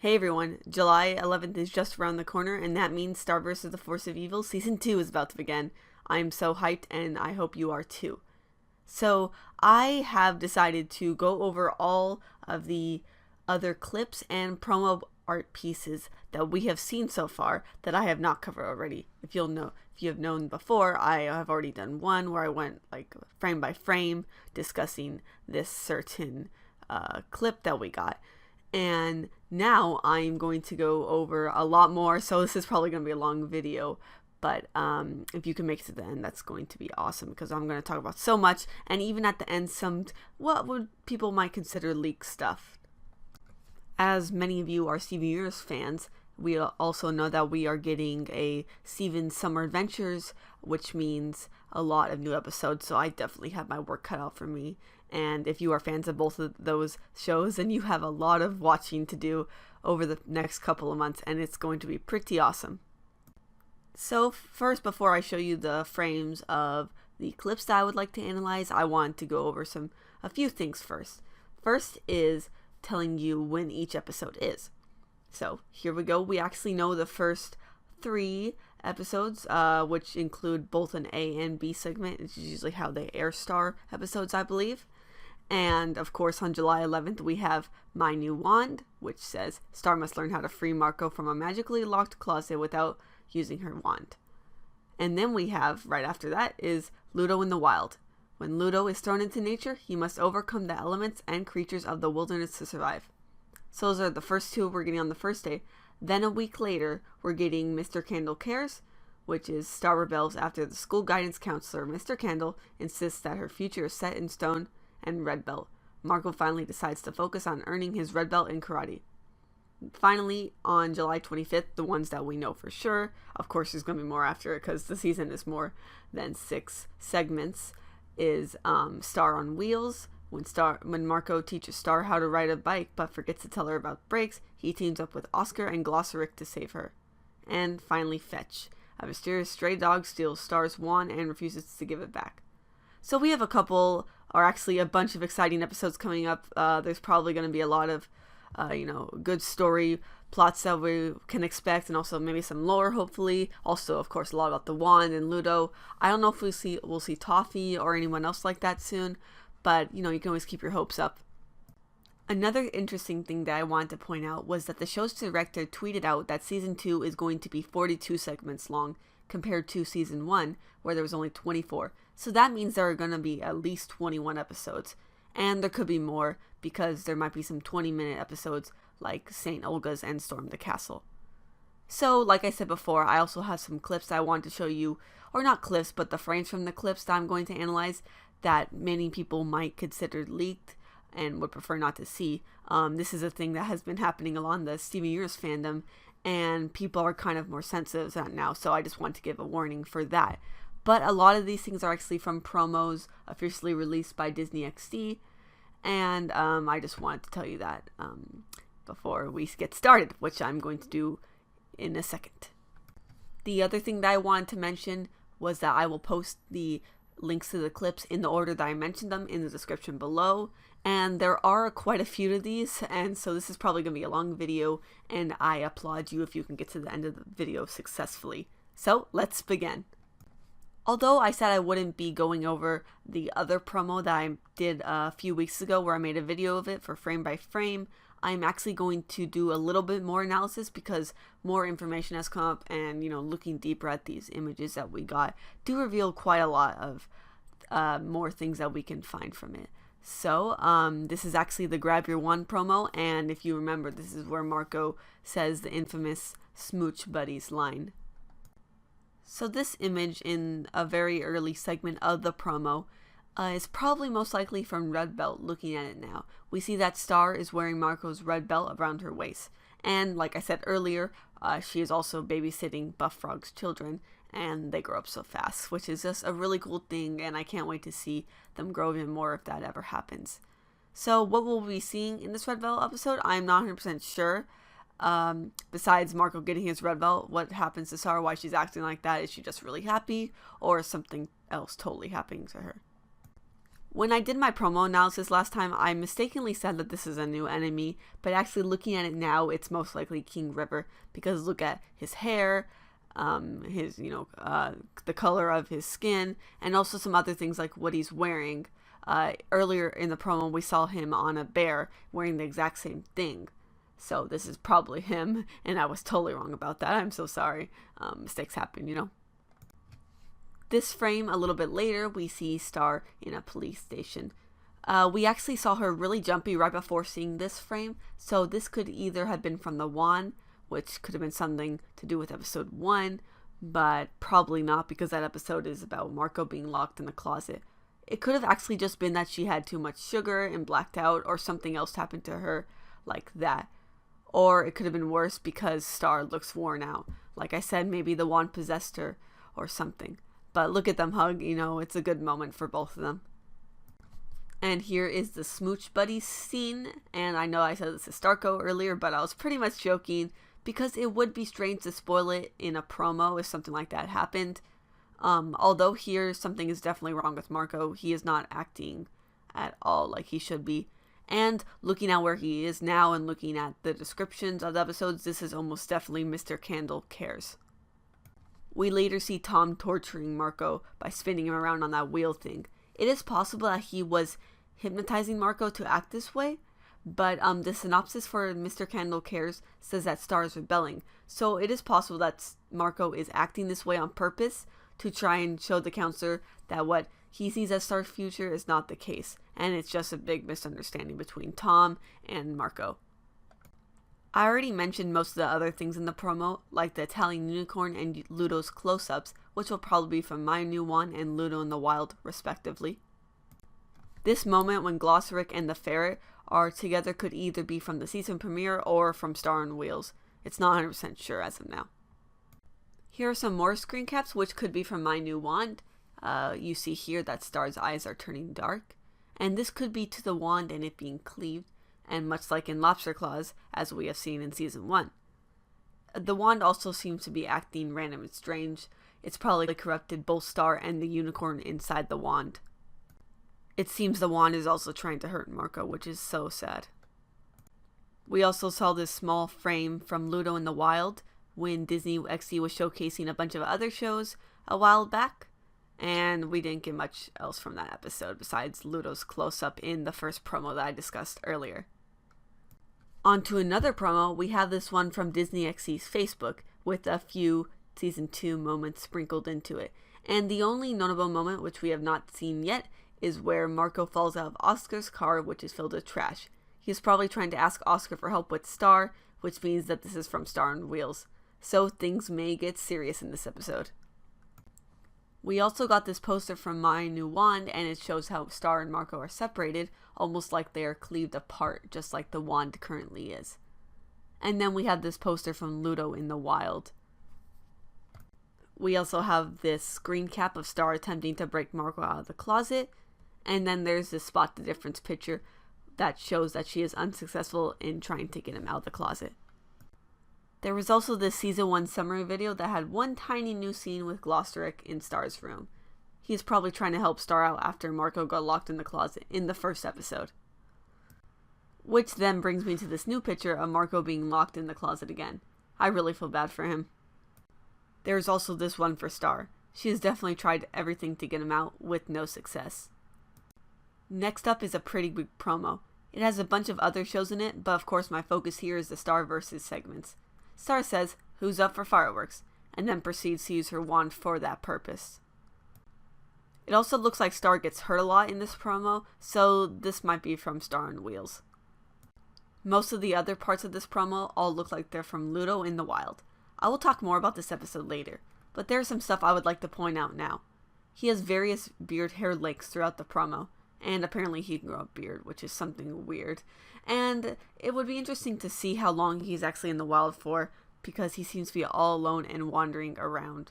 Hey everyone, July 11th is just around the corner, and that means Star vs. the Force of Evil Season 2 is about to begin. I'm so hyped, and I hope you are too. So, I have decided to go over all of the other clips and promo art pieces that we have seen so far that I have not covered already. If you have known before, I have already done one where I went like frame by frame discussing this certain clip that we got. And now I'm going to go over a lot more, so this is probably going to be a long video, but if you can make it to the end, that's going to be awesome, because I'm going to talk about so much, and even at the end, some what would people might consider leaked stuff. As many of you are Steven Universe fans, we also know that we are getting a Steven Summer Adventures, which means a lot of new episodes, so I definitely have my work cut out for me. And if you are fans of both of those shows, then you have a lot of watching to do over the next couple of months, and it's going to be pretty awesome. So first, before I show you the frames of the clips that I would like to analyze, I want to go over a few things first. First is telling you when each episode is. So here we go. We actually know the first 3 episodes, which include both an A and B segment. It's usually how they air Star episodes, I believe. And of course, on July 11th, we have My New Wand, which says Star must learn how to free Marco from a magically locked closet without using her wand. And then we have, right after that, is Ludo in the Wild. When Ludo is thrown into nature, he must overcome the elements and creatures of the wilderness to survive. So those are the first 2 we're getting on the first day. Then a week later, we're getting Mr. Candle Cares, which is Star rebels after the school guidance counselor, Mr. Candle, insists that her future is set in stone, and Red Belt. Marco finally decides to focus on earning his Red Belt in karate. Finally, on July 25th, the ones that we know for sure, of course there's going to be more after it because the season is more than 6 segments, is Star on Wheels. When Marco teaches Star how to ride a bike but forgets to tell her about brakes, he teams up with Oscar and Glossaric to save her. And finally, Fetch. A mysterious stray dog steals Star's wand and refuses to give it back. So we have a couple, or actually a bunch of exciting episodes coming up. There's probably going to be a lot of, good story plots that we can expect, and also maybe some lore, hopefully. Also, of course, a lot about the wand and Ludo. I don't know if we'll see Toffee or anyone else like that soon, but, you can always keep your hopes up. Another interesting thing that I wanted to point out was that the show's director tweeted out that Season 2 is going to be 42 segments long, compared to Season 1, where there was only 24. So that means there are going to be at least 21 episodes. And there could be more, because there might be some 20-minute episodes like St. Olga's and Storm the Castle. So, like I said before, I also have some clips that I want to show you, or not clips, but the frames from the clips that I'm going to analyze that many people might consider leaked and would prefer not to see. This is a thing that has been happening along the Steven Universe fandom, and people are kind of more sensitive to that now, so I just want to give a warning for that. But a lot of these things are actually from promos officially released by Disney XD, and I just wanted to tell you that before we get started, which I'm going to do in a second. The other thing that I wanted to mention was that I will post the links to the clips in the order that I mentioned them in the description below, and there are quite a few of these, and so this is probably going to be a long video, and I applaud you if you can get to the end of the video successfully. So let's begin. Although I said I wouldn't be going over the other promo that I did a few weeks ago where I made a video of it for frame by frame, I'm actually going to do a little bit more analysis because more information has come up, and looking deeper at these images that we got do reveal quite a lot of more things that we can find from it. So this is actually the Grab Your Wand promo, and if you remember, this is where Marco says the infamous smooch buddies line. So this image in a very early segment of the promo is probably most likely from Red Belt. Looking at it now, we see that Star is wearing Marco's red belt around her waist, and like I said earlier, she is also babysitting Buff Frog's children, and they grow up so fast, which is just a really cool thing, and I can't wait to see them grow even more if that ever happens. So what we'll be seeing in this Red Belt episode, I'm not 100% sure. Besides Marco getting his red belt, what happens to Star, why she's acting like that, is she just really happy, or is something else totally happening to her? When I did my promo analysis last time, I mistakenly said that this is a new enemy, but actually looking at it now, it's most likely King River, because look at his hair, his, the color of his skin, and also some other things like what he's wearing. Earlier in the promo, we saw him on a bear wearing the exact same thing. So this is probably him, and I was totally wrong about that. I'm so sorry. Mistakes happen. This frame, a little bit later, we see Star in a police station. We actually saw her really jumpy right before seeing this frame, so this could either have been from the wand, which could have been something to do with episode 1, but probably not, because that episode is about Marco being locked in the closet. It could have actually just been that she had too much sugar and blacked out, or something else happened to her like that. Or it could have been worse because Star looks worn out. Like I said, maybe the wand possessed her or something. But look at them hug, it's a good moment for both of them. And here is the smooch buddies scene. And I know I said this is Starco earlier, but I was pretty much joking because it would be strange to spoil it in a promo if something like that happened. Although here something is definitely wrong with Marco. He is not acting at all like he should be. And looking at where he is now and looking at the descriptions of the episodes, this is almost definitely Mr. Candle Cares. We later see Tom torturing Marco by spinning him around on that wheel thing. It is possible that he was hypnotizing Marco to act this way, but the synopsis for Mr. Candle Cares says that Star is rebelling. So it is possible that Marco is acting this way on purpose to try and show the counselor that what he sees as Star's future is not the case, and it's just a big misunderstanding between Tom and Marco. I already mentioned most of the other things in the promo, like the Italian unicorn and Ludo's close-ups, which will probably be from My New One and Ludo in the Wild, respectively. This moment when Glossaric and the ferret are together could either be from the season premiere or from Star on Wheels. It's not 100% sure as of now. Here are some more screen caps, which could be from My New Wand. You see here that Star's eyes are turning dark, and this could be to the wand and it being cleaved, and much like in Lobster Claws, as we have seen in Season 1. The wand also seems to be acting random and strange. It's probably corrupted both Star and the unicorn inside the wand. It seems the wand is also trying to hurt Marco, which is so sad. We also saw this small frame from Ludo in the Wild when Disney XD was showcasing a bunch of other shows a while back, and we didn't get much else from that episode besides Ludo's close-up in the first promo that I discussed earlier. On to another promo, we have this one from Disney XD's Facebook with a few Season 2 moments sprinkled into it. And the only notable moment, which we have not seen yet, is where Marco falls out of Oscar's car, which is filled with trash. He's probably trying to ask Oscar for help with Star, which means that this is from Star on Wheels. So things may get serious in this episode. We also got this poster from My New Wand, and it shows how Star and Marco are separated, almost like they are cleaved apart, just like the wand currently is. And then we have this poster from Ludo in the Wild. We also have this screen cap of Star attempting to break Marco out of the closet, and then there's this spot the difference picture that shows that she is unsuccessful in trying to get him out of the closet. There was also this Season 1 summary video that had one tiny new scene with Glossaric in Star's room. He is probably trying to help Star out after Marco got locked in the closet in the first episode. Which then brings me to this new picture of Marco being locked in the closet again. I really feel bad for him. There's also this one for Star. She has definitely tried everything to get him out with no success. Next up is a pretty big promo. It has a bunch of other shows in it, but of course my focus here is the Star versus segments. Star says, "Who's up for fireworks?" and then proceeds to use her wand for that purpose. It also looks like Star gets hurt a lot in this promo, so this might be from Star on Wheels. Most of the other parts of this promo all look like they're from Ludo in the Wild. I will talk more about this episode later, but there's some stuff I would like to point out now. He has various beard hair lengths throughout the promo, and apparently he can grow a beard, which is something weird. And it would be interesting to see how long he's actually in the wild for, because he seems to be all alone and wandering around.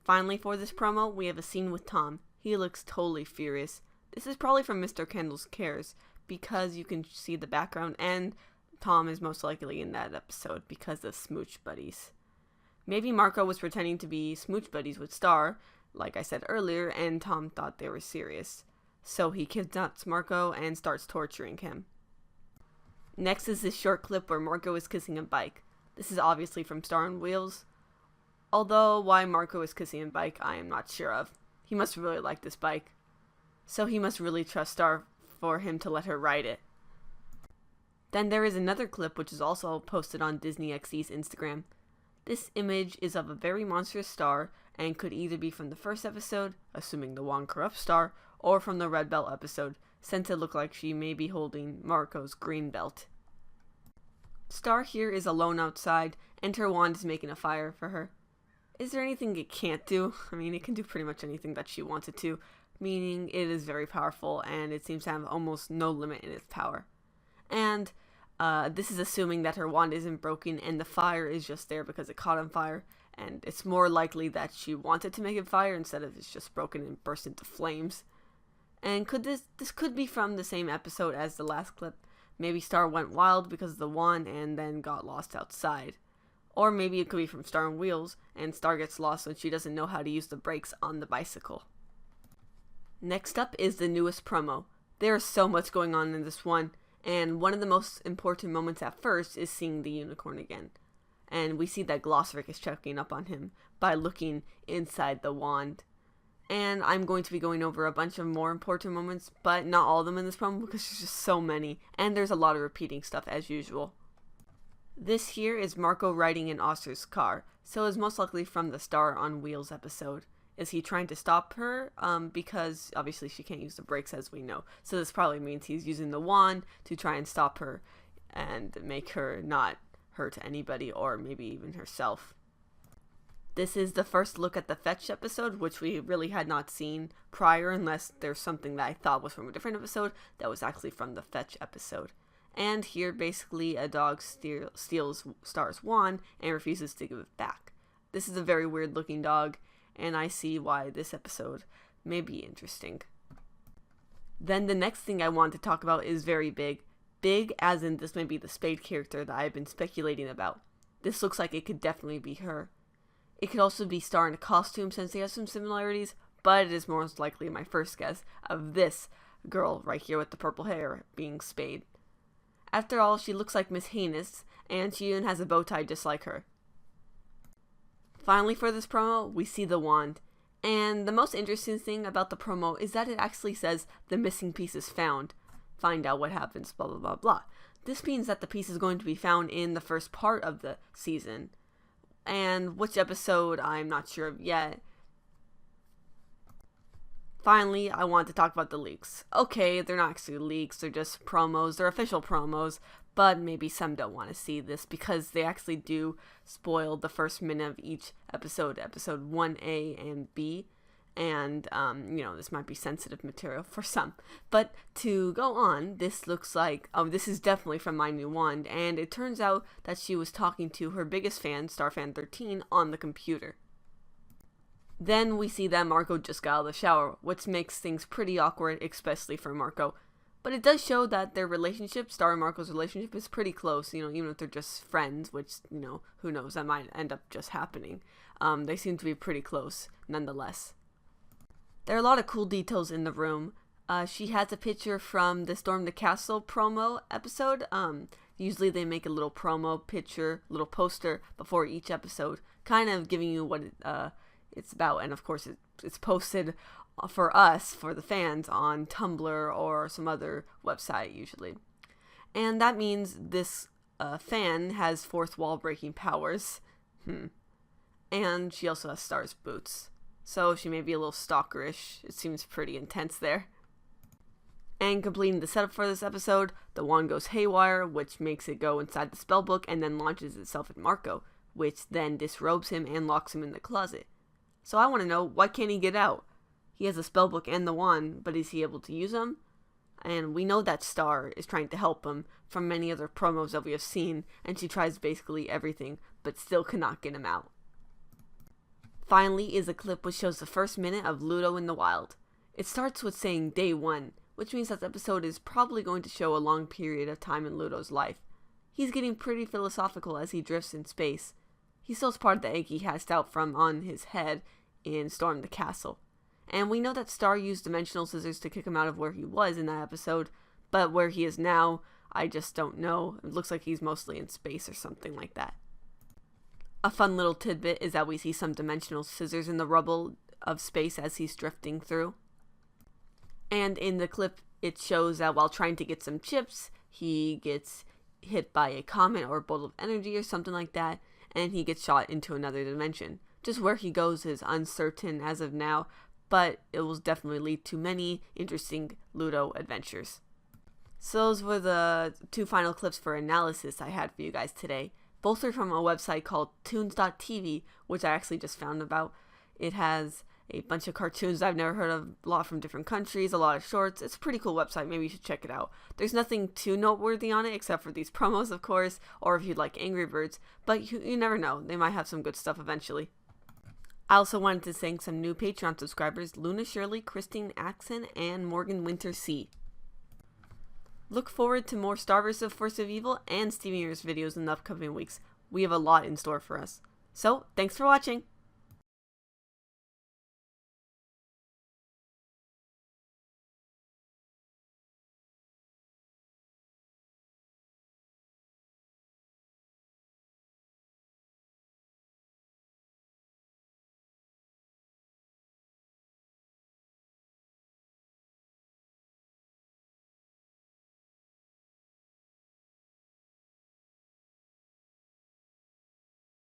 Finally, for this promo, we have a scene with Tom. He looks totally furious. This is probably from Mr. Candle's Cares, because you can see the background, and Tom is most likely in that episode because of smooch buddies. Maybe Marco was pretending to be smooch buddies with Star, like I said earlier, and Tom thought they were serious. So he kidnaps Marco and starts torturing him. Next is this short clip where Marco is kissing a bike. This is obviously from Star on Wheels. Although why Marco is kissing a bike, I am not sure of. He must really like this bike. So he must really trust Star for him to let her ride it. Then there is another clip which is also posted on Disney XD's Instagram. This image is of a very monstrous Star and could either be from the first episode, assuming the wand corrupts Star, or from the Red Belt episode, since it looked like she may be holding Marco's green belt. Star here is alone outside, and her wand is making a fire for her. Is there anything it can't do? I mean, it can do pretty much anything that she wants it to, meaning it is very powerful, and it seems to have almost no limit in its power. And this is assuming that her wand isn't broken and the fire is just there because it caught on fire, and it's more likely that she wanted to make it fire instead of it's just broken and burst into flames. And this could be from the same episode as the last clip. Maybe Star went wild because of the wand and then got lost outside. Or maybe it could be from Star on Wheels and Star gets lost when she doesn't know how to use the brakes on the bicycle. Next up is the newest promo. There is so much going on in this one, and one of the most important moments at first is seeing the unicorn again. And we see that Glossric is checking up on him by looking inside the wand. And I'm going to be going over a bunch of more important moments, but not all of them in this promo because there's just so many, and there's a lot of repeating stuff as usual. This here is Marco riding in Oster's car, so it's most likely from the Star on Wheels episode. Is he trying to stop her? Because obviously she can't use the brakes as we know, so this probably means he's using the wand to try and stop her and make her not hurt anybody or maybe even herself. This is the first look at the Fetch episode, which we really had not seen prior unless there's something that I thought was from a different episode that was actually from the Fetch episode. And here basically a dog steals Star's wand and refuses to give it back. This is a very weird looking dog, and I see why this episode may be interesting. Then the next thing I want to talk about is very big. Big as in this may be the Spade character that I've been speculating about. This looks like it could definitely be her. It could also be Star in a costume since they have some similarities, but it is most likely my first guess of this girl right here with the purple hair being Spade. After all, she looks like Miss Heinous, and she even has a bow tie just like her. Finally for this promo, we see the wand. And the most interesting thing about the promo is that it actually says the missing piece is found. Find out what happens, blah blah blah blah. This means that the piece is going to be found in the first part of the season. And which episode, I'm not sure of yet. Finally, I want to talk about the leaks. Okay, they're not actually leaks, they're just promos, they're official promos, but maybe some don't want to see this because they actually do spoil the first minute of each episode, episode 1A and B, and, this might be sensitive material for some. But to go on, this looks like, this is definitely from My New Wand, and it turns out that she was talking to her biggest fan, StarFan13, on the computer. Then we see that Marco just got out of the shower, which makes things pretty awkward, especially for Marco. But it does show that their relationship, Star and Marco's relationship, is pretty close, even if they're just friends, which, who knows, that might end up just happening. They seem to be pretty close, nonetheless. There are a lot of cool details in the room. She has a picture from the Storm the Castle promo episode. Usually they make a little promo picture, little poster before each episode, kind of giving you what it's about. And of course it's posted for us, for the fans, on Tumblr or some other website usually. And that means this fan has fourth wall breaking powers. And she also has Star's boots. So she may be a little stalkerish. It seems pretty intense there. And completing the setup for this episode, the wand goes haywire, which makes it go inside the spellbook and then launches itself at Marco, which then disrobes him and locks him in the closet. So I want to know, why can't he get out? He has the spellbook and the wand, but is he able to use them? And we know that Star is trying to help him from many other promos that we have seen, and she tries basically everything, but still cannot get him out. Finally is a clip which shows the first minute of Ludo in the wild. It starts with saying day 1, which means that the episode is probably going to show a long period of time in Ludo's life. He's getting pretty philosophical as he drifts in space. He still has part of the egg he hatched out from on his head in Storm the Castle. And we know that Star used dimensional scissors to kick him out of where he was in that episode, but where he is now, I just don't know. It looks like he's mostly in space or something like that. A fun little tidbit is that we see some dimensional scissors in the rubble of space as he's drifting through. And in the clip, it shows that while trying to get some chips, he gets hit by a comet or a bolt of energy or something like that, and he gets shot into another dimension. Just where he goes is uncertain as of now, but it will definitely lead to many interesting Ludo adventures. So those were the 2 final clips for analysis I had for you guys today. Both are from a website called tunes.tv, which I actually just found about. It has a bunch of cartoons I've never heard of, a lot from different countries, a lot of shorts. It's a pretty cool website. Maybe you should check it out. There's nothing too noteworthy on it except for these promos, of course, or if you'd like Angry Birds, but you never know. They might have some good stuff eventually. I also wanted to thank some new Patreon subscribers, Luna Shirley, Christine Axon, and Morgan Winter C. Look forward to more Star vs. the Force of Evil and Steven Universe videos in the upcoming weeks. We have a lot in store for us. So, thanks for watching!